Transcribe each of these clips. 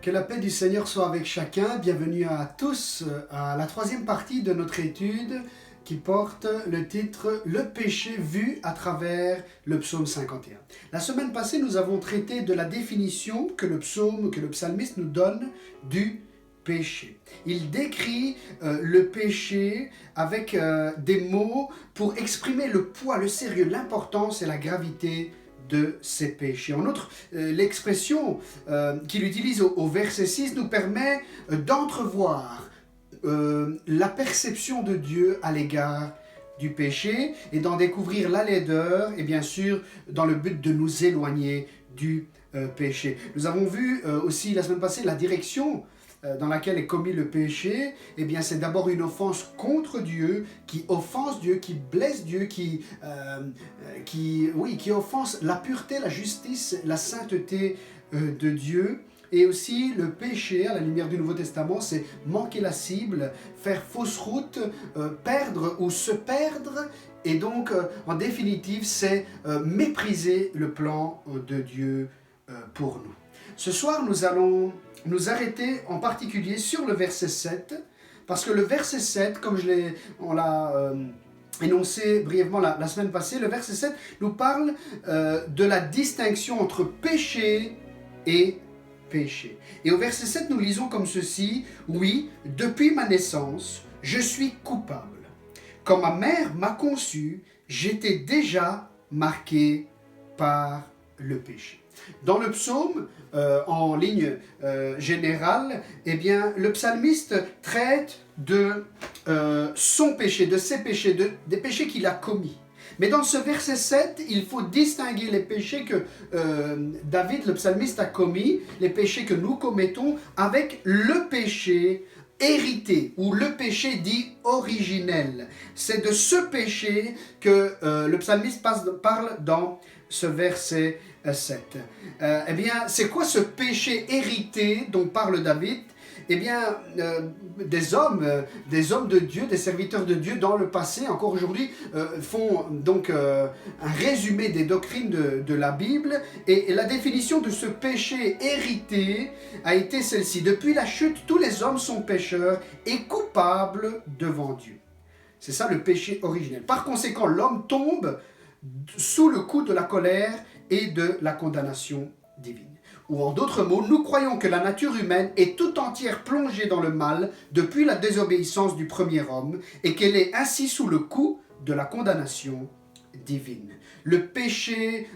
Que la paix du Seigneur soit avec chacun. Bienvenue à tous à la troisième partie de notre étude qui porte le titre « Le péché vu à travers le psaume 51 ». La semaine passée, nous avons traité de la définition que le psalmiste nous donne du péché. Il décrit le péché avec des mots pour exprimer le poids, le sérieux, l'importance et la gravité de ces péchés. En outre, l'expression qu'il utilise au verset 6 nous permet d'entrevoir la perception de Dieu à l'égard du péché et d'en découvrir la laideur et bien sûr dans le but de nous éloigner du péché. Nous avons vu aussi la semaine passée la direction dans laquelle est commis le péché. Eh bien, c'est d'abord une offense contre Dieu, qui offense Dieu, qui blesse Dieu, qui offense la pureté, la justice, la sainteté de Dieu. Et aussi, le péché, à la lumière du Nouveau Testament, c'est manquer la cible, faire fausse route, perdre ou se perdre. Et donc, en définitive, c'est mépriser le plan de Dieu pour nous. Ce soir, nous allons nous arrêter en particulier sur le verset 7, parce que le verset 7, comme on l'a énoncé brièvement la semaine passée, le verset 7 nous parle de la distinction entre péché et péché. Et au verset 7, nous lisons comme ceci: « Oui, depuis ma naissance, je suis coupable. Quand ma mère m'a conçu, j'étais déjà marqué par le péché. » Dans le psaume, en ligne générale, eh bien, le psalmiste traite de son péché, de ses péchés, des péchés qu'il a commis. Mais dans ce verset 7, il faut distinguer les péchés que David, le psalmiste, a commis, les péchés que nous commettons, avec le péché hérité, ou le péché dit originel. C'est de ce péché que le psalmiste parle dans ce verset 7. Eh bien, c'est quoi ce péché hérité dont parle David ? Eh bien, des hommes de Dieu, des serviteurs de Dieu dans le passé, encore aujourd'hui, font donc un résumé des doctrines de la Bible. Et la définition de ce péché hérité a été celle-ci: depuis la chute, tous les hommes sont pécheurs et coupables devant Dieu. C'est ça le péché originel. Par conséquent, l'homme tombe sous le coup de la colère et de la condamnation divine. Ou en d'autres mots, nous croyons que la nature humaine est tout entière plongée dans le mal depuis la désobéissance du premier homme et qu'elle est ainsi sous le coup de la condamnation divine. Le péché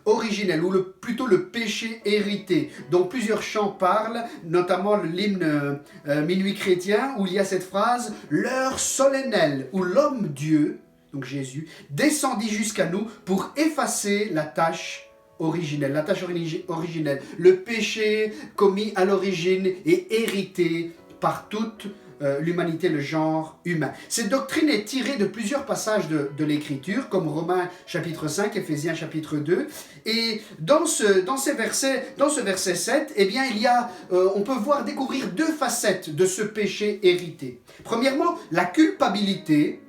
originel, ou plutôt le péché hérité, dont plusieurs chants parlent, notamment l'hymne Minuit chrétien, où il y a cette phrase « L'heure solennelle où l'homme-dieu », donc Jésus, descendit jusqu'à nous pour effacer la tâche originelle, le péché commis à l'origine et hérité par toute l'humanité, le genre humain. Cette doctrine est tirée de plusieurs passages de l'Écriture, comme Romains chapitre 5, Éphésiens chapitre 2, et dans ce verset 7, eh bien, on peut découvrir deux facettes de ce péché hérité. Premièrement, la culpabilité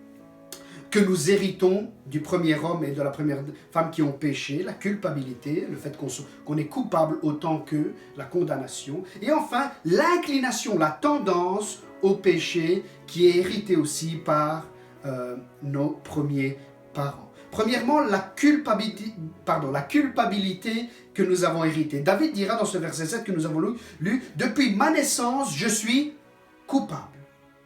que nous héritons du premier homme et de la première femme qui ont péché, la culpabilité, le fait qu'on est coupable autant que la condamnation. Et enfin, l'inclination, la tendance au péché qui est héritée aussi par nos premiers parents. Premièrement, la culpabilité que nous avons héritée. David dira dans ce verset 7 que nous avons lu « Depuis ma naissance, je suis coupable ».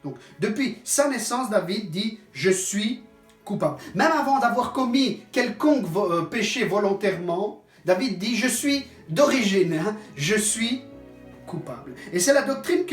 Donc, depuis sa naissance, David dit « Je suis coupable ». Même avant d'avoir commis quelconque péché volontairement, David dit « Je suis d'origine, je suis coupable ». Et c'est la doctrine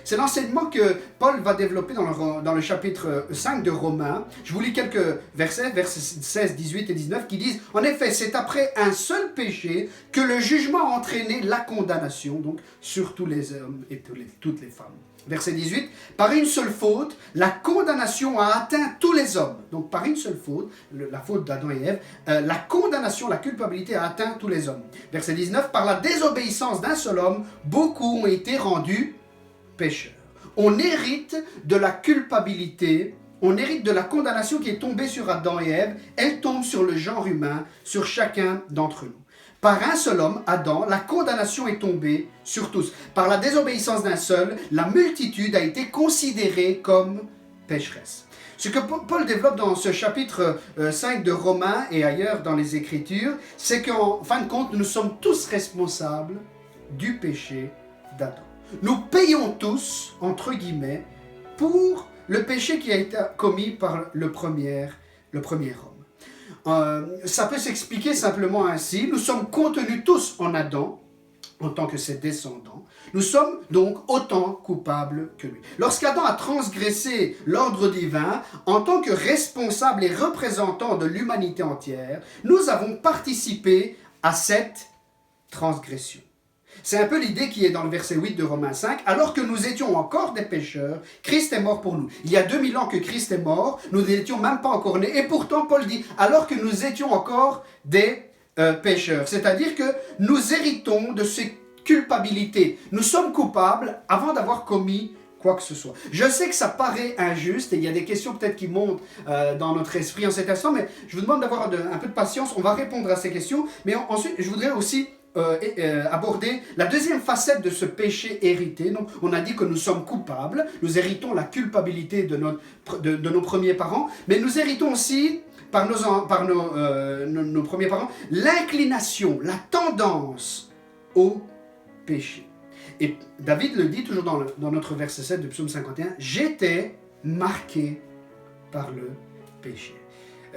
c'est l'enseignement que Paul va développer dans le chapitre 5 de Romains. Je vous lis quelques versets 16, 18 et 19, qui disent « En effet, c'est après un seul péché que le jugement a entraîné la condamnation, donc sur tous les hommes et toutes les femmes. » Verset 18, « Par une seule faute, la condamnation a atteint tous les hommes. » Donc par une seule faute, la faute d'Adam et Ève, la condamnation, la culpabilité a atteint tous les hommes. Verset 19, « Par la désobéissance d'un seul homme, beaucoup ont été rendus pécheurs. » On hérite de la culpabilité, on hérite de la condamnation qui est tombée sur Adam et Ève. Elle tombe sur le genre humain, sur chacun d'entre nous. par un seul homme, Adam, la condamnation est tombée sur tous. Par la désobéissance d'un seul, la multitude a été considérée comme pécheresse. Ce que Paul développe dans ce chapitre 5 de Romains et ailleurs dans les Écritures, c'est qu'en fin de compte, nous sommes tous responsables du péché d'Adam. Nous payons tous, entre guillemets, pour le péché qui a été commis par le premier homme. Ça peut s'expliquer simplement ainsi. Nous sommes contenus tous en Adam, en tant que ses descendants. Nous sommes donc autant coupables que lui. Lorsqu'Adam a transgressé l'ordre divin, en tant que responsable et représentant de l'humanité entière, nous avons participé à cette transgression. C'est un peu l'idée qui est dans le verset 8 de Romains 5. Alors que nous étions encore des pécheurs, Christ est mort pour nous. Il y a 2000 ans que Christ est mort, nous n'étions même pas encore nés. Et pourtant, Paul dit, alors que nous étions encore des pécheurs. C'est-à-dire que nous héritons de ces culpabilités. Nous sommes coupables avant d'avoir commis quoi que ce soit. Je sais que ça paraît injuste et il y a des questions peut-être qui montent dans notre esprit en cet instant, mais je vous demande d'avoir un peu de patience. On va répondre à ces questions, mais ensuite, je voudrais aussi aborder la deuxième facette de ce péché hérité. Donc, on a dit que nous sommes coupables, nous héritons la culpabilité de nos premiers parents, mais nous héritons aussi, par nos premiers parents, l'inclination, la tendance au péché. Et David le dit toujours dans notre verset 7 de Psaume 51, « J'étais marqué par le péché ».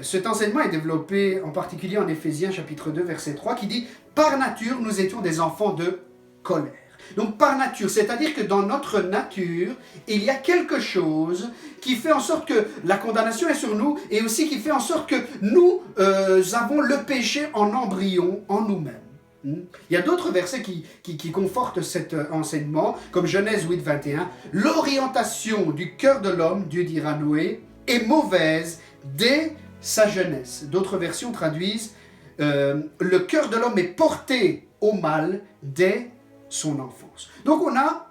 Cet enseignement est développé en particulier en Éphésiens chapitre 2 verset 3 qui dit « Par nature, nous étions des enfants de colère ». Donc par nature, c'est-à-dire que dans notre nature, il y a quelque chose qui fait en sorte que la condamnation est sur nous et aussi qui fait en sorte que nous avons le péché en embryon, en nous-mêmes. Il y a d'autres versets qui confortent cet enseignement, comme Genèse 8, 21. « L'orientation du cœur de l'homme, Dieu dira à Noé, est mauvaise dès sa jeunesse. » D'autres versions traduisent « Le cœur de l'homme est porté au mal dès son enfance. » Donc on a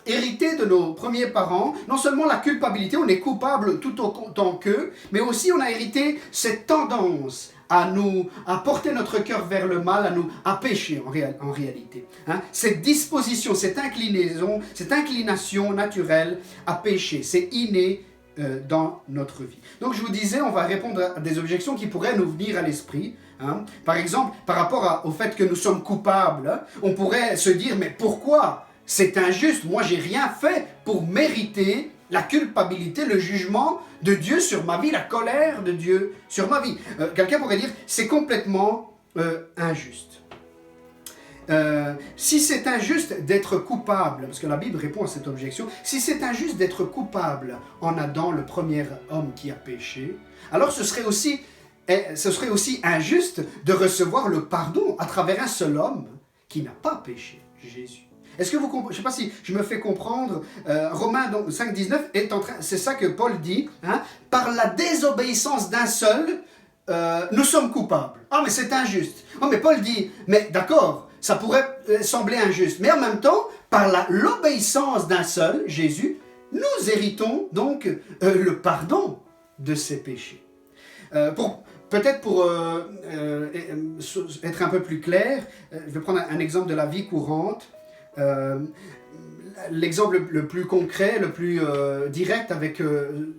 hérité de nos premiers parents, non seulement la culpabilité, on est coupable tout autant qu'eux, mais aussi on a hérité cette tendance à porter notre cœur vers le mal, à pécher en réalité. Cette disposition, cette inclination naturelle à pécher, c'est inné dans notre vie. Donc je vous disais, on va répondre à des objections qui pourraient nous venir à l'esprit. Par exemple, par rapport au fait que nous sommes coupables, on pourrait se dire, mais pourquoi? C'est injuste, moi j'ai rien fait pour mériter la culpabilité, le jugement de Dieu sur ma vie, la colère de Dieu sur ma vie. Quelqu'un pourrait dire, c'est complètement injuste. Si c'est injuste d'être coupable, parce que la Bible répond à cette objection, si c'est injuste d'être coupable en Adam, le premier homme qui a péché, alors ce serait aussi injuste de recevoir le pardon à travers un seul homme qui n'a pas péché, Jésus. Est-ce que vous comprenez? Je ne sais pas si je me fais comprendre. Romains 5, 19 c'est ça que Paul dit. Par la désobéissance d'un seul, nous sommes coupables. Ah, mais c'est injuste. Oh, mais Paul dit, mais d'accord, ça pourrait sembler injuste. Mais en même temps, par l'obéissance d'un seul, Jésus, nous héritons donc le pardon de ses péchés. Peut-être pour être un peu plus clair, je vais prendre un exemple de la vie courante. L'exemple le plus concret, le plus direct avec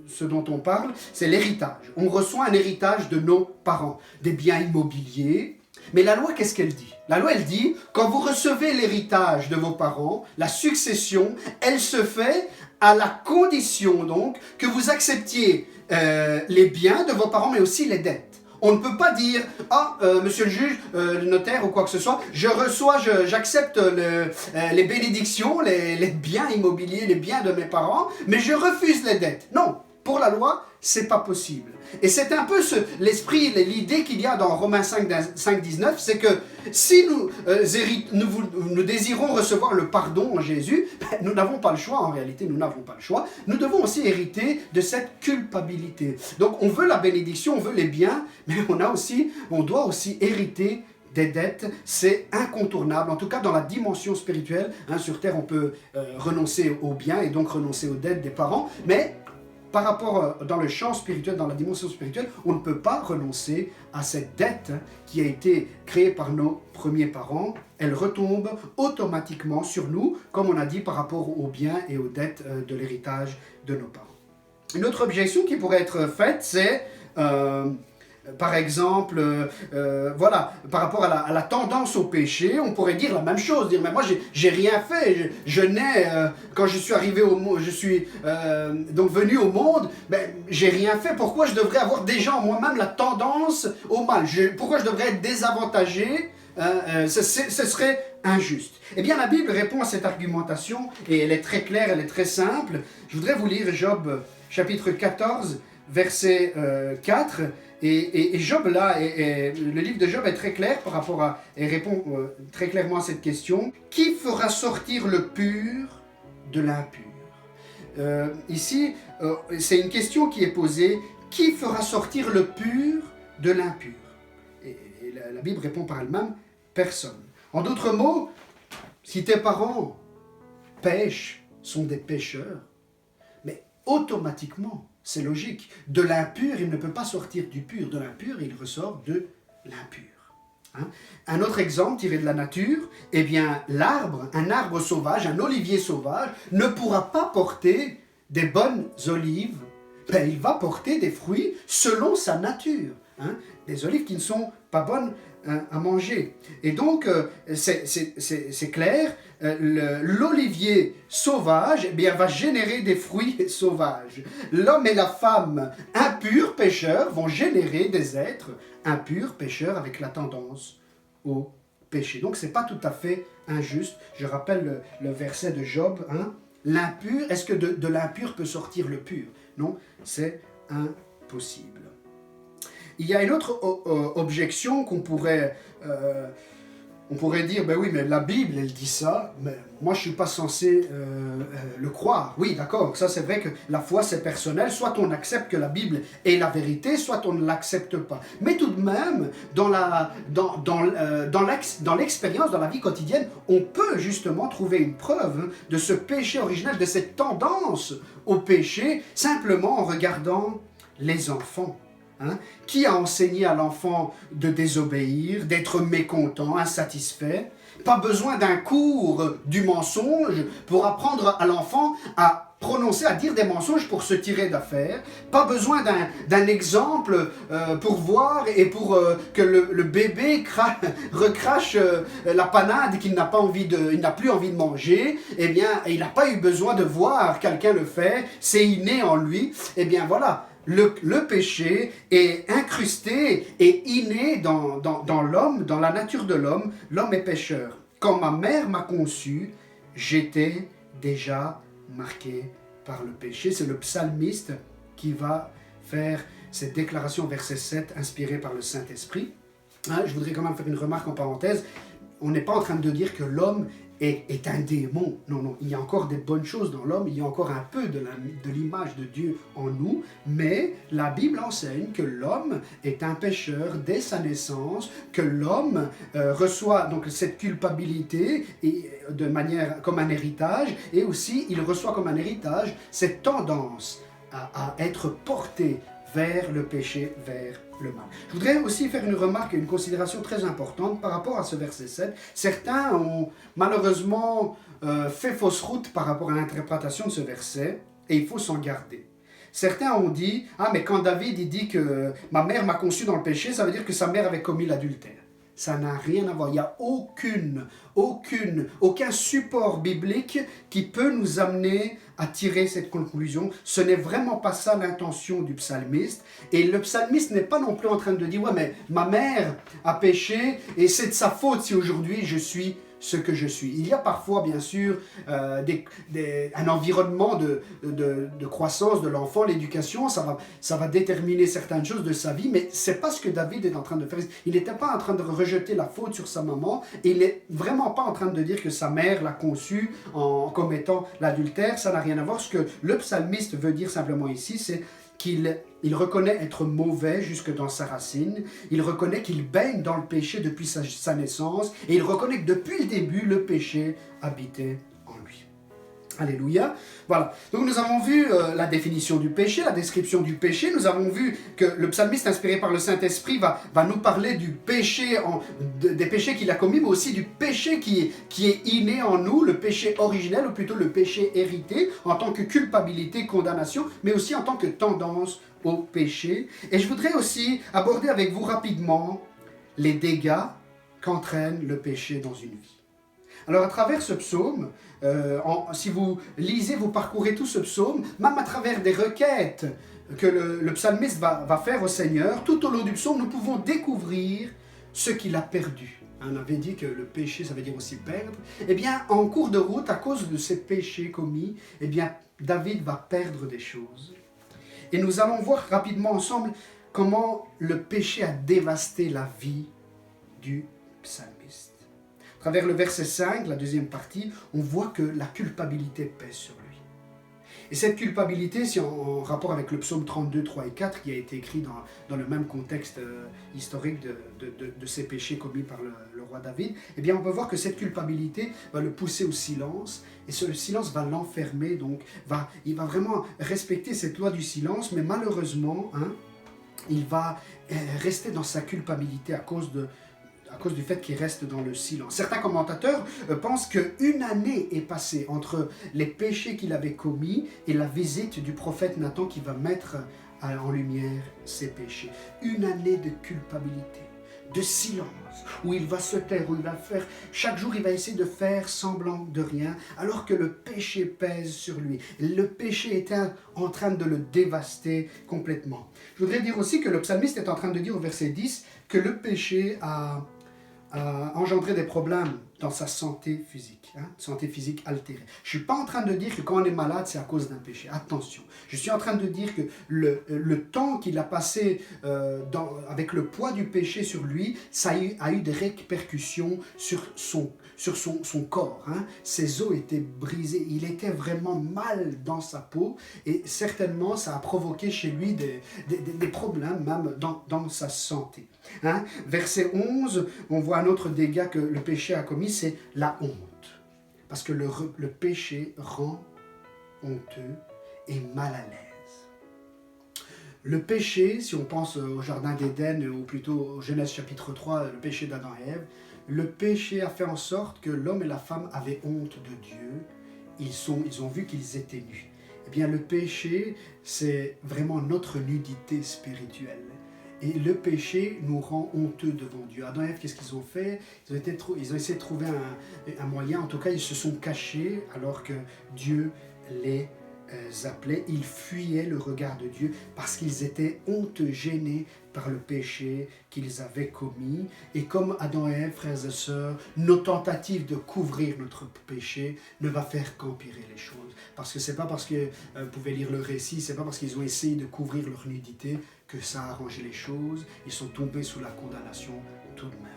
ce dont on parle, c'est l'héritage. On reçoit un héritage de nos parents, des biens immobiliers. Mais la loi, qu'est-ce qu'elle dit? La loi, elle dit, quand vous recevez l'héritage de vos parents, la succession, elle se fait à la condition donc que vous acceptiez les biens de vos parents, mais aussi les dettes. On ne peut pas dire « Ah, monsieur le juge, le notaire ou quoi que ce soit, j'accepte les bénédictions, les biens immobiliers, les biens de mes parents, mais je refuse les dettes. » Non, pour la loi, c'est pas possible. Et c'est un peu l'esprit, l'idée qu'il y a dans Romains 5, 19, c'est que si nous désirons recevoir le pardon en Jésus, nous n'avons pas le choix, en réalité, nous n'avons pas le choix. Nous devons aussi hériter de cette culpabilité. Donc on veut la bénédiction, on veut les biens, mais on doit aussi hériter des dettes, c'est incontournable, en tout cas dans la dimension spirituelle. Sur terre, on peut renoncer aux biens et donc renoncer aux dettes des parents, mais par rapport dans le champ spirituel, dans la dimension spirituelle, on ne peut pas renoncer à cette dette qui a été créée par nos premiers parents. Elle retombe automatiquement sur nous, comme on a dit par rapport aux biens et aux dettes de l'héritage de nos parents. Une autre objection qui pourrait être faite, c'est par exemple, voilà, par rapport à la tendance au péché, on pourrait dire la même chose, dire mais moi j'ai rien fait, je nais quand je suis arrivé au monde, je suis donc venu au monde, ben j'ai rien fait. Pourquoi je devrais avoir déjà en moi-même la tendance au mal? Pourquoi je devrais être désavantagé? Ce serait injuste. Eh bien, la Bible répond à cette argumentation et elle est très claire, elle est très simple. Je voudrais vous lire Job chapitre 14, verset 4. Et Job, là, le livre de Job est très clair par rapport à... et répond très clairement à cette question. Qui fera sortir le pur de l'impur? Ici, c'est une question qui est posée. Qui fera sortir le pur de l'impur? Et la Bible répond par elle-même, personne. En d'autres mots, si tes parents pêchent, sont des pécheurs, mais automatiquement, c'est logique, de l'impur, il ne peut pas sortir du pur. De l'impur, il ressort de l'impur. Hein? Un autre exemple tiré de la nature, eh bien l'arbre, un arbre sauvage, un olivier sauvage, ne pourra pas porter des bonnes olives, ben, il va porter des fruits selon sa nature. Hein? Des olives qui ne sont pas bonnes à manger. Et donc, c'est clair, l'olivier sauvage eh bien, va générer des fruits sauvages. L'homme et la femme impurs, pécheurs, vont générer des êtres impurs, pécheurs, avec la tendance au péché. Donc, ce n'est pas tout à fait injuste. Je rappelle le verset de Job. Hein? L'impur, est-ce que de l'impur peut sortir le pur? Non, c'est impossible. Il y a une autre objection qu'on pourrait dire, ben oui, mais la Bible, elle dit ça, mais moi je ne suis pas censé le croire. Oui, d'accord, ça c'est vrai que la foi c'est personnel, soit on accepte que la Bible est la vérité, soit on ne l'accepte pas. Mais tout de même, dans l'expérience, dans la vie quotidienne, on peut justement trouver une preuve de ce péché originel, de cette tendance au péché, simplement en regardant les enfants. Hein? Qui a enseigné à l'enfant de désobéir, d'être mécontent, insatisfait? Pas besoin d'un cours du mensonge pour apprendre à l'enfant à prononcer, à dire des mensonges pour se tirer d'affaire. Pas besoin d'un exemple pour voir et pour que le bébé recrache la panade qu'il n'a pas envie il n'a plus envie de manger. Eh bien, il n'a pas eu besoin de voir quelqu'un le faire. C'est inné en lui. Eh bien, voilà. Le péché est incrusté et inné dans l'homme, dans la nature de l'homme. L'homme est pécheur. Quand ma mère m'a conçu, j'étais déjà marqué par le péché. C'est le psalmiste qui va faire cette déclaration, verset 7, inspirée par le Saint-Esprit. Hein, je voudrais quand même faire une remarque en parenthèse. On n'est pas en train de dire que l'homme est un démon. Non, non, il y a encore des bonnes choses dans l'homme, il y a encore un peu de l'image de Dieu en nous, mais la Bible enseigne que l'homme est un pécheur dès sa naissance, que l'homme reçoit donc cette culpabilité de manière comme un héritage, et aussi il reçoit comme un héritage cette tendance à être porté vers le péché, vers le mal. Je voudrais aussi faire une remarque et une considération très importante par rapport à ce verset 7. Certains ont malheureusement fait fausse route par rapport à l'interprétation de ce verset et il faut s'en garder. Certains ont dit « Ah, mais quand David il dit que ma mère m'a conçu dans le péché, ça veut dire que sa mère avait commis l'adultère. » Ça n'a rien à voir. Il n'y a aucun support biblique qui peut nous amener à tirer cette conclusion. Ce n'est vraiment pas ça l'intention du psalmiste. Et le psalmiste n'est pas non plus en train de dire « Ouais, mais ma mère a péché et c'est de sa faute si aujourd'hui je suis ce que je suis. » Il y a parfois, bien sûr, un environnement de croissance de l'enfant, l'éducation, ça va déterminer certaines choses de sa vie, mais c'est pas ce que David est en train de faire. Il n'était pas en train de rejeter la faute sur sa maman, et il n'est vraiment pas en train de dire que sa mère l'a conçu en commettant l'adultère. Ça n'a rien à voir. Ce que le psalmiste veut dire simplement ici, c'est qu'il reconnaît être mauvais jusque dans sa racine, il reconnaît qu'il baigne dans le péché depuis sa naissance, et il reconnaît que depuis le début, le péché habitait en lui. Alléluia. Voilà. Donc nous avons vu la définition du péché, la description du péché. Nous avons vu que le psalmiste inspiré par le Saint-Esprit va nous parler du péché, des péchés qu'il a commis, mais aussi du péché qui est inné en nous, le péché originel, ou plutôt le péché hérité, en tant que culpabilité, condamnation, mais aussi en tant que tendance au péché. Et je voudrais aussi aborder avec vous rapidement les dégâts qu'entraîne le péché dans une vie. Alors à travers ce psaume, si vous lisez, vous parcourez tout ce psaume, même à travers des requêtes que le psalmiste va faire au Seigneur, tout au long du psaume, nous pouvons découvrir ce qu'il a perdu. On avait dit que le péché, ça veut dire aussi perdre. Eh bien, en cours de route, à cause de ces péchés commis, eh bien, David va perdre des choses. Et nous allons voir rapidement ensemble comment le péché a dévasté la vie du psalmiste. À travers le verset 5, la deuxième partie, on voit que la culpabilité pèse sur lui. Et cette culpabilité, c'est en rapport avec le psaume 32, 3 et 4, qui a été écrit dans le même contexte historique de ces péchés commis par le roi David, eh bien on peut voir que cette culpabilité va le pousser au silence, et ce silence va l'enfermer, donc il va vraiment respecter cette loi du silence, mais malheureusement, il va rester dans sa culpabilité à cause du fait qu'il reste dans le silence. Certains commentateurs pensent qu'une année est passée entre les péchés qu'il avait commis et la visite du prophète Nathan qui va mettre en lumière ses péchés. Une année de culpabilité, de silence, où il va se taire, où il va faire, chaque jour il va essayer de faire semblant de rien, alors que le péché pèse sur lui. Le péché était en train de le dévaster complètement. Je voudrais dire aussi que le psalmiste est en train de dire au verset 10 que le péché a engendré des problèmes dans sa santé physique, santé physique altérée. Je ne suis pas en train de dire que quand on est malade, c'est à cause d'un péché. Attention, je suis en train de dire que le temps qu'il a passé avec le poids du péché sur lui, ça a eu des répercussions sur son corps. Ses os étaient brisés, il était vraiment mal dans sa peau et certainement ça a provoqué chez lui des problèmes même dans sa santé. Verset 11, on voit un autre dégât que le péché a commis, c'est la honte. Parce que le péché rend honteux et mal à l'aise. Le péché, si on pense au jardin d'Éden, ou plutôt au Genèse chapitre 3, le péché d'Adam et Ève, le péché a fait en sorte que l'homme et la femme avaient honte de Dieu. Ils ont vu qu'ils étaient nus. Eh bien, le péché, c'est vraiment notre nudité spirituelle. Et le péché nous rend honteux devant Dieu. Adam et Ève, qu'est-ce qu'ils ont fait? Ils ont essayé de trouver un moyen. En tout cas, ils se sont cachés alors que Dieu les appelait. Ils fuyaient le regard de Dieu parce qu'ils étaient honteux, gênés par le péché qu'ils avaient commis. Et comme Adam et Ève, frères et sœurs, nos tentatives de couvrir notre péché ne va faire qu'empirer les choses. Parce que c'est pas parce que, vous pouvez lire le récit, c'est pas parce qu'ils ont essayé de couvrir leur nudité que ça a arrangé les choses. Ils sont tombés sous la condamnation tout de même.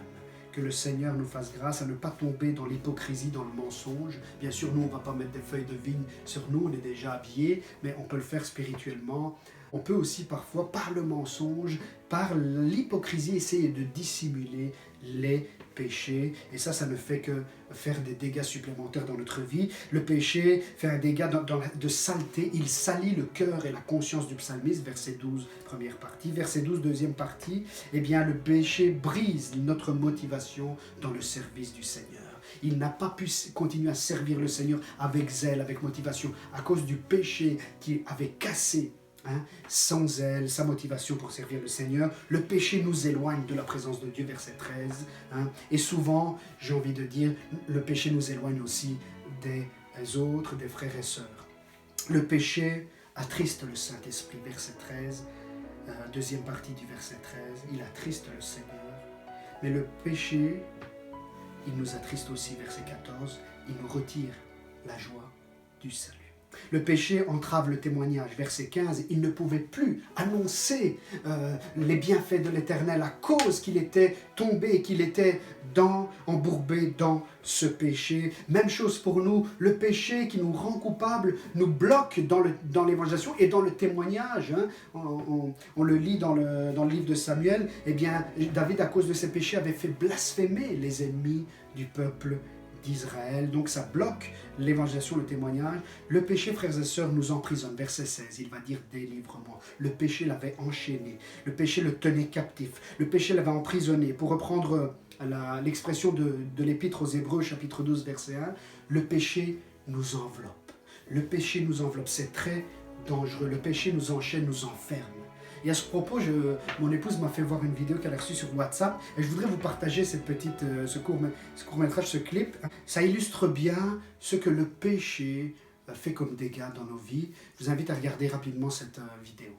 Que le Seigneur nous fasse grâce à ne pas tomber dans l'hypocrisie, dans le mensonge. Bien sûr, nous, on ne va pas mettre des feuilles de vigne sur nous, on est déjà habillés, mais on peut le faire spirituellement. On peut aussi parfois, par le mensonge, par l'hypocrisie, essayer de dissimuler les péchés. Et ça ne fait que faire des dégâts supplémentaires dans notre vie. Le péché fait un dégât de saleté. Il salit le cœur et la conscience du psalmiste, verset 12, première partie. Verset 12, deuxième partie. Eh bien, le péché brise notre motivation dans le service du Seigneur. Il n'a pas pu continuer à servir le Seigneur avec zèle, avec motivation, à cause du péché qui avait cassé sans zèle, sa motivation pour servir le Seigneur. Le péché nous éloigne de la présence de Dieu, verset 13. Et souvent, j'ai envie de dire, le péché nous éloigne aussi des autres, des frères et sœurs. Le péché attriste le Saint-Esprit, verset 13. Deuxième partie du verset 13. Il attriste le Seigneur. Mais le péché, il nous attriste aussi, verset 14. Il nous retire la joie du salut. Le péché entrave le témoignage. Verset 15, il ne pouvait plus annoncer les bienfaits de l'Éternel à cause qu'il était tombé, qu'il était embourbé dans ce péché. Même chose pour nous, le péché qui nous rend coupables nous bloque dans l'évangélisation et dans le témoignage. On le lit dans le livre de Samuel. Eh bien, David, à cause de ses péchés, avait fait blasphémer les ennemis du peuple d'Israël. Donc ça bloque l'évangélisation, le témoignage. Le péché, frères et sœurs, nous emprisonne. Verset 16, il va dire délivre-moi. Le péché l'avait enchaîné, le péché le tenait captif, le péché l'avait emprisonné. Pour reprendre l'expression de l'Épître aux Hébreux, chapitre 12, verset 1, le péché nous enveloppe. Le péché nous enveloppe, c'est très dangereux. Le péché nous enchaîne, nous enferme. Et à ce propos, mon épouse m'a fait voir une vidéo qu'elle a reçue sur WhatsApp et je voudrais vous partager ce court-métrage, ce clip. Ça illustre bien ce que le péché fait comme dégâts dans nos vies. Je vous invite à regarder rapidement cette vidéo.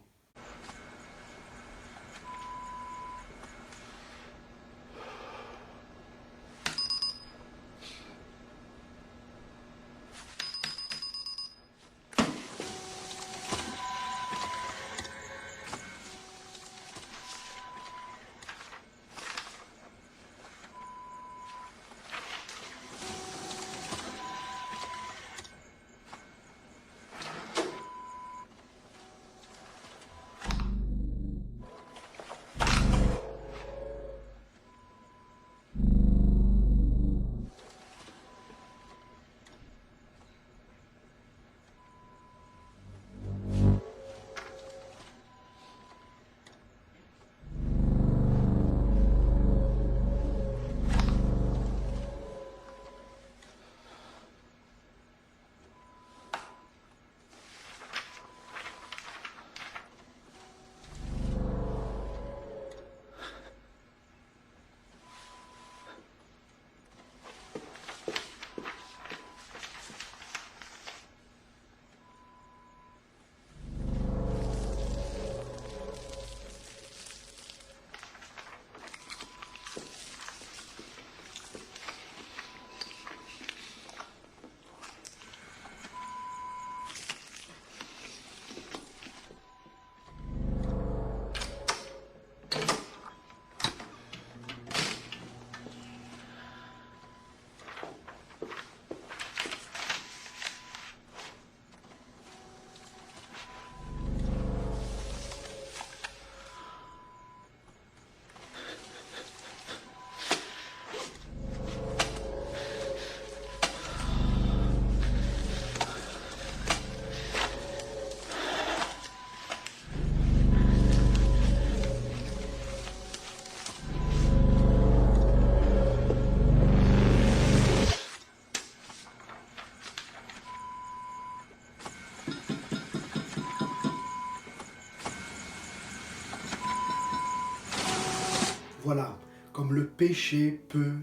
Voilà, comme le péché peut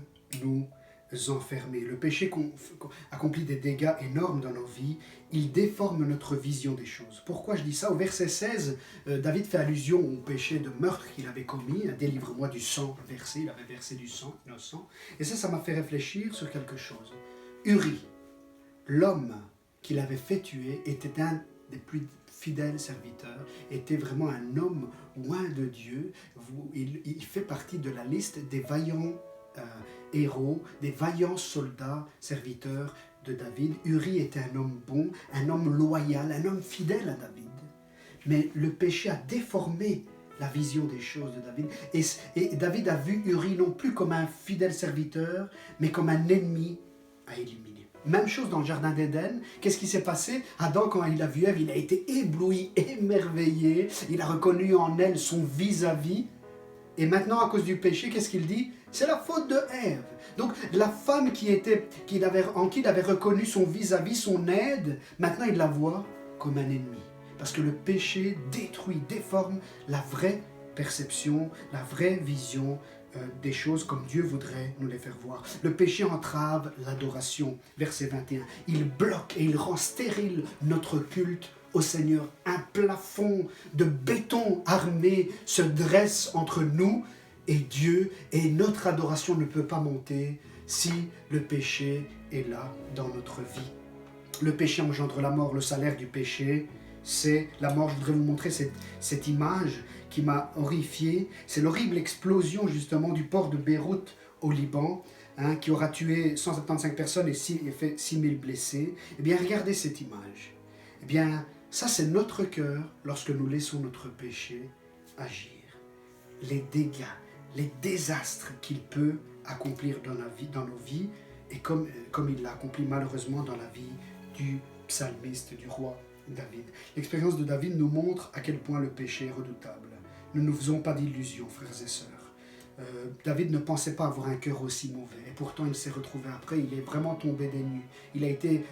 nous enfermer. Le péché accomplit des dégâts énormes dans nos vies. Il déforme notre vision des choses. Pourquoi je dis ça? Au verset 16, David fait allusion au péché de meurtre qu'il avait commis. Délivre-moi du sang versé. Il avait versé du sang innocent. Et ça m'a fait réfléchir sur quelque chose. Uri, l'homme qu'il avait fait tuer, était un des plus fidèles serviteurs, était vraiment un homme loin de Dieu. Il fait partie de la liste des vaillants héros, des vaillants soldats, serviteurs de David. Uri était un homme bon, un homme loyal, un homme fidèle à David. Mais le péché a déformé la vision des choses de David. Et David a vu Uri non plus comme un fidèle serviteur, mais comme un ennemi à éliminer. Même chose dans le jardin d'Éden. Qu'est-ce qui s'est passé? Adam, quand il a vu Ève, il a été ébloui, émerveillé. Il a reconnu en elle son vis-à-vis. Et maintenant, à cause du péché, qu'est-ce qu'il dit? C'est la faute de Ève. Donc, la femme en qui il avait reconnu son vis-à-vis, son aide, maintenant il la voit comme un ennemi. Parce que le péché détruit, déforme la vraie perception, la vraie vision des choses comme Dieu voudrait nous les faire voir. Le péché entrave l'adoration. Verset 21. Il bloque et il rend stérile notre culte au Seigneur. Un plafond de béton armé se dresse entre nous et Dieu, et notre adoration ne peut pas monter si le péché est là dans notre vie. Le péché engendre la mort. Le salaire du péché, c'est la mort. Je voudrais vous montrer cette image qui m'a horrifié. C'est l'horrible explosion justement du port de Beyrouth au Liban, qui aura tué 175 personnes et fait 6000 blessés. Eh bien, regardez cette image. Eh bien, ça c'est notre cœur lorsque nous laissons notre péché agir. Les dégâts, les désastres qu'il peut accomplir dans nos vies, et comme il l'a accompli malheureusement dans la vie du psalmiste, du roi David. L'expérience de David nous montre à quel point le péché est redoutable. Ne nous faisons pas d'illusions, frères et sœurs. David ne pensait pas avoir un cœur aussi mauvais, et pourtant il s'est retrouvé après, il est vraiment tombé des nues. Il a été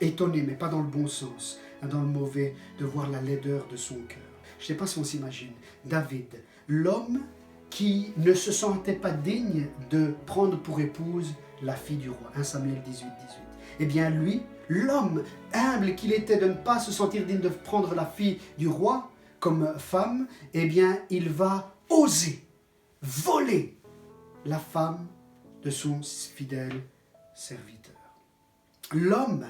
étonné, mais pas dans le bon sens, hein, dans le mauvais, de voir la laideur de son cœur. Je ne sais pas si on s'imagine, David, l'homme qui ne se sentait pas digne de prendre pour épouse la fille du roi, 1 Samuel 18. Eh bien lui, l'homme humble qu'il était de ne pas se sentir digne de prendre la fille du roi comme femme, eh bien il va oser voler la femme de son fidèle serviteur. L'homme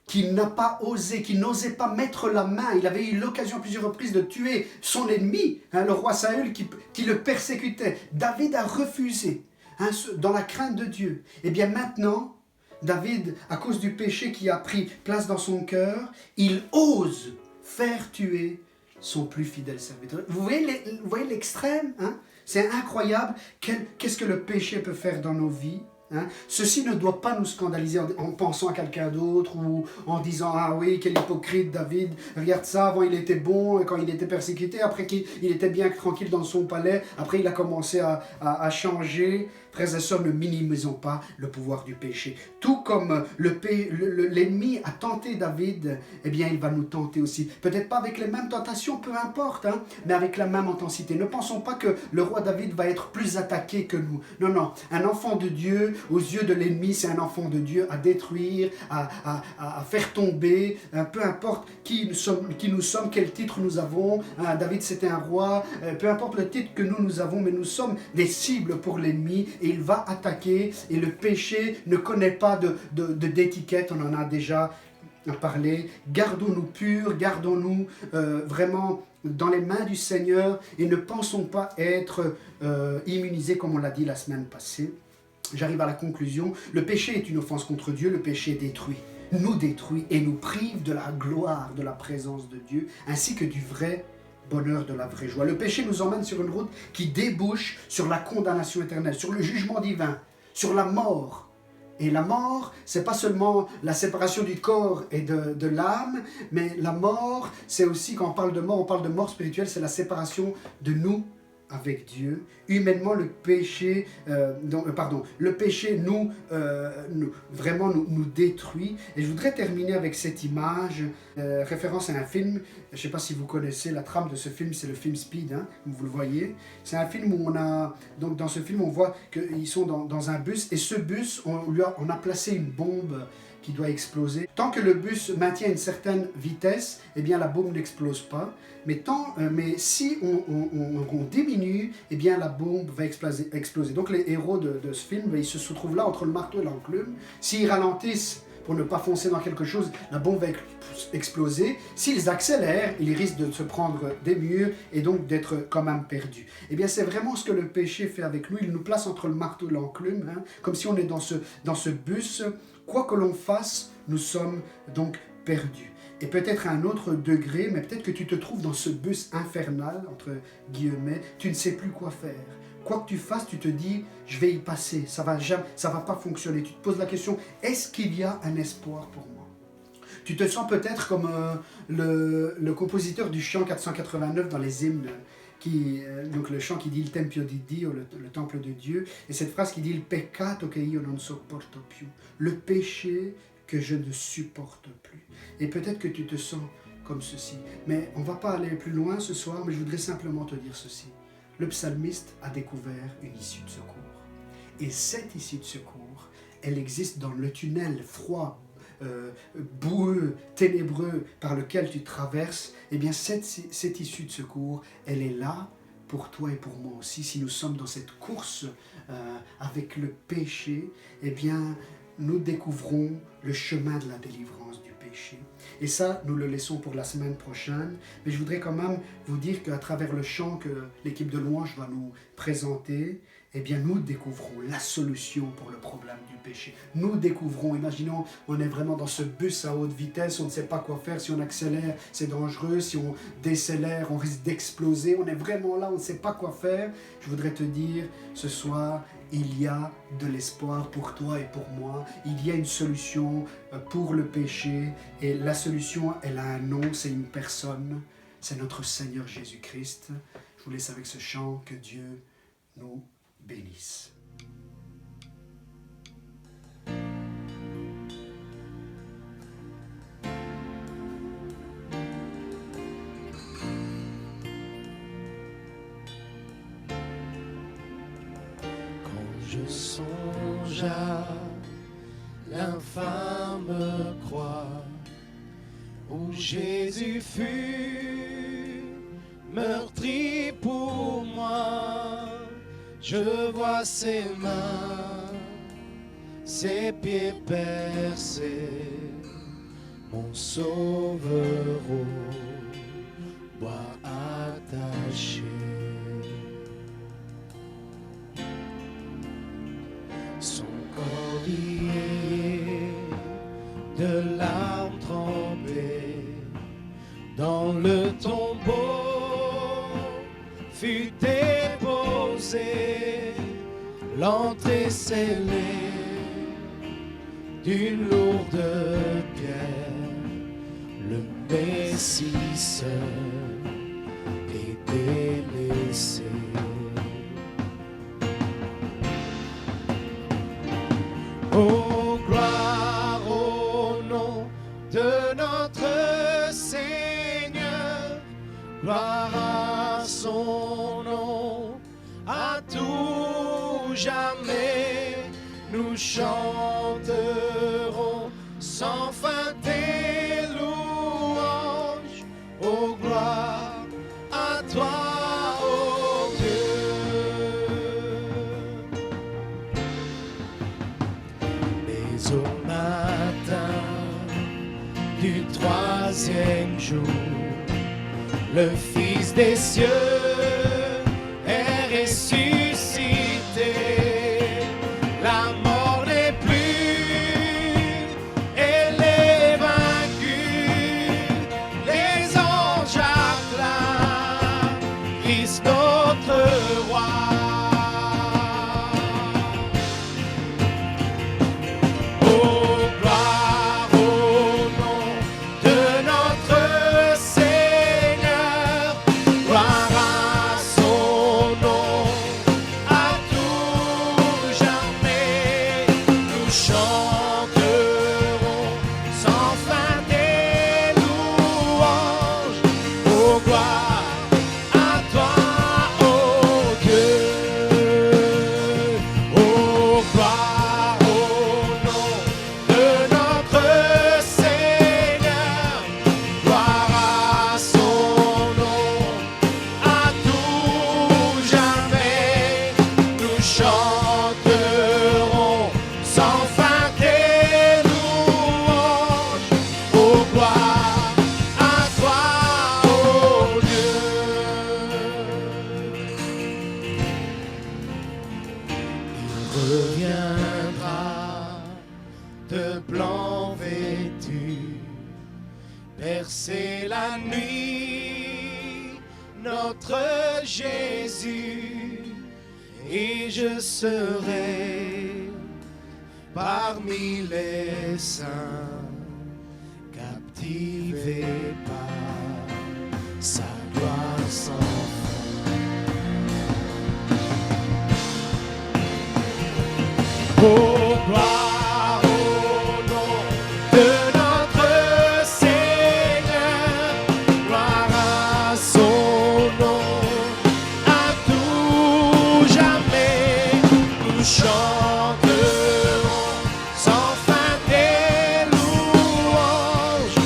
qui n'a pas osé, qui n'osait pas mettre la main, il avait eu l'occasion à plusieurs reprises de tuer son ennemi, hein, le roi Saül qui le persécutait. David a refusé, hein, dans la crainte de Dieu. Et bien maintenant, David, à cause du péché qui a pris place dans son cœur, il ose faire tuer son plus fidèle serviteur. Vous voyez l'extrême, hein? C'est incroyable. Qu'est-ce que le péché peut faire dans nos vies, hein? Ceci ne doit pas nous scandaliser en pensant à quelqu'un d'autre ou en disant « Ah oui, quel hypocrite David, regarde ça, avant il était bon quand il était persécuté, après il était bien tranquille dans son palais, après il a commencé à changer. » Frères et sœurs, ne minimisons pas le pouvoir du péché. Tout comme l'ennemi a tenté David, eh bien il va nous tenter aussi. Peut-être pas avec les mêmes tentations, peu importe, hein, mais avec la même intensité. Ne pensons pas que le roi David va être plus attaqué que nous. Non, non. Un enfant de Dieu, aux yeux de l'ennemi, c'est un enfant de Dieu à détruire, à faire tomber, peu importe qui nous sommes, quel titre nous avons. David, c'était un roi. Peu importe le titre que nous avons, mais nous sommes des cibles pour l'ennemi. Et il va attaquer, et le péché ne connaît pas d'étiquette, on en a déjà parlé. Gardons-nous purs, gardons-nous vraiment dans les mains du Seigneur, et ne pensons pas être immunisés comme on l'a dit la semaine passée. J'arrive à la conclusion, le péché est une offense contre Dieu, le péché nous détruit et nous prive de la gloire, de la présence de Dieu, ainsi que du vrai bonheur, de la vraie joie. Le péché nous emmène sur une route qui débouche sur la condamnation éternelle, sur le jugement divin, sur la mort. Et la mort, c'est pas seulement la séparation du corps et de l'âme, mais la mort, c'est aussi, quand on parle de mort spirituelle, c'est la séparation de nous avec Dieu. Humainement, le péché vraiment nous détruit. Et je voudrais terminer avec cette image, référence à un film. Je ne sais pas si vous connaissez la trame de ce film, c'est le film Speed, hein, vous le voyez. C'est un film où dans ce film, on voit qu'ils sont dans un bus, et ce bus, on a placé une bombe qui doit exploser. Tant que le bus maintient une certaine vitesse, eh bien la bombe n'explose pas. Mais si on diminue, eh bien la bombe va exploser. Donc les héros de ce film, ils se trouvent là entre le marteau et l'enclume. S'ils ralentissent pour ne pas foncer dans quelque chose, la bombe va exploser. S'ils accélèrent, ils risquent de se prendre des murs et donc d'être quand même perdus. Eh bien, c'est vraiment ce que le péché fait avec nous. Il nous place entre le marteau et l'enclume, hein, comme si on est dans ce bus. Quoi que l'on fasse, nous sommes donc perdus. Et peut-être à un autre degré, mais peut-être que tu te trouves dans ce bus infernal, entre guillemets, tu ne sais plus quoi faire. Quoi que tu fasses, tu te dis, je vais y passer, ça va pas fonctionner. Tu te poses la question, est-ce qu'il y a un espoir pour moi? Tu te sens peut-être comme le compositeur du chant 489 dans les hymnes, donc le chant qui dit « Il tempio di Dio », le temple de Dieu, et cette phrase qui dit « Il peccato che io non sopporto più », le péché que je ne supporte plus. Et peut-être que tu te sens comme ceci. Mais on ne va pas aller plus loin ce soir, mais je voudrais simplement te dire ceci. Le psalmiste a découvert une issue de secours. Et cette issue de secours, elle existe dans le tunnel froid, boueux, ténébreux par lequel tu traverses. Eh bien, cette issue de secours, elle est là pour toi et pour moi aussi. Si nous sommes dans cette course avec le péché, eh bien, nous découvrons le chemin de la délivrance du péché. Et ça, nous le laissons pour la semaine prochaine. Mais je voudrais quand même vous dire qu'à travers le chant que l'équipe de louange va nous présenter, eh bien nous découvrons la solution pour le problème du péché. Nous découvrons, imaginons, on est vraiment dans ce bus à haute vitesse, on ne sait pas quoi faire, si on accélère, c'est dangereux, si on décélère, on risque d'exploser, on est vraiment là, on ne sait pas quoi faire. Je voudrais te dire, ce soir, il y a de l'espoir pour toi et pour moi, il y a une solution pour le péché, et la solution, elle a un nom, c'est une personne, c'est notre Seigneur Jésus-Christ. Je vous laisse avec ce chant, que Dieu nous bénisse. Quand je songe à l'infâme croix où Jésus fut meurtri pour moi, je vois ses mains, ses pieds percés, mon sauveur au bois attaché. Son corps lié de larmes trempées dans le tombeau fut déposé, l'entrée scellée d'une lourde pierre, le Messie seul est délaissé. Oh, gloire au nom de notre Seigneur, gloire à son nom, à tout jamais, nous chanterons sans fin tes louanges. Oh, gloire à toi, ô Dieu. Mais au matin du troisième jour, le Fils des cieux est ressuscité. La mort n'est plus, elle est vaincue. Les anges acclament Christ notre roi. Oh, gloire au nom de notre Seigneur, gloire à son nom, à tout jamais, nous chanterons sans fin tes louanges. Oh, gloire à toi, ô Dieu. Oh, gloire au nom de notre Seigneur, gloire à son nom, à tout jamais, nous chanterons sans fin tes louanges. Oh, gloire à toi, ô Dieu. Il reviendra de blanc vêtu, percer la nuit, notre Jésus, et je serai parmi les saints, captivé par sa gloire sans fin. Oh, gloire au nom de notre Seigneur, gloire à son nom, à tout jamais, nous chanterons sans fin tes louanges.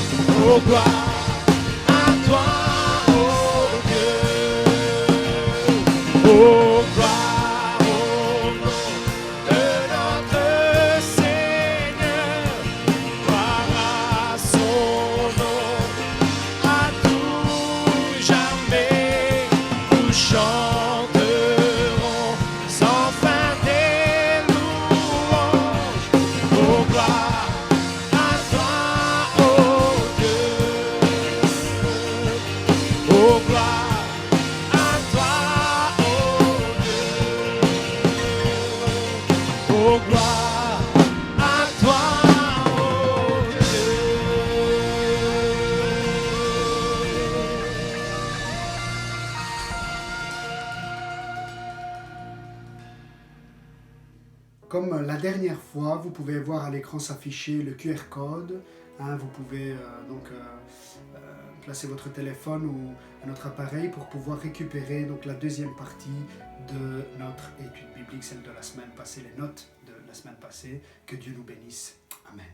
Oh, gloire à toi, ô Dieu. Oh, gloire au nom de notre Seigneur, gloire à son nom, à tout jamais, nous chanterons sans comme la dernière fois, vous pouvez voir à l'écran s'afficher le QR code. Hein, vous pouvez placer votre téléphone ou notre appareil pour pouvoir récupérer donc, la deuxième partie de notre étude biblique, celle de la semaine passée, les notes de la semaine passée. Que Dieu nous bénisse. Amen.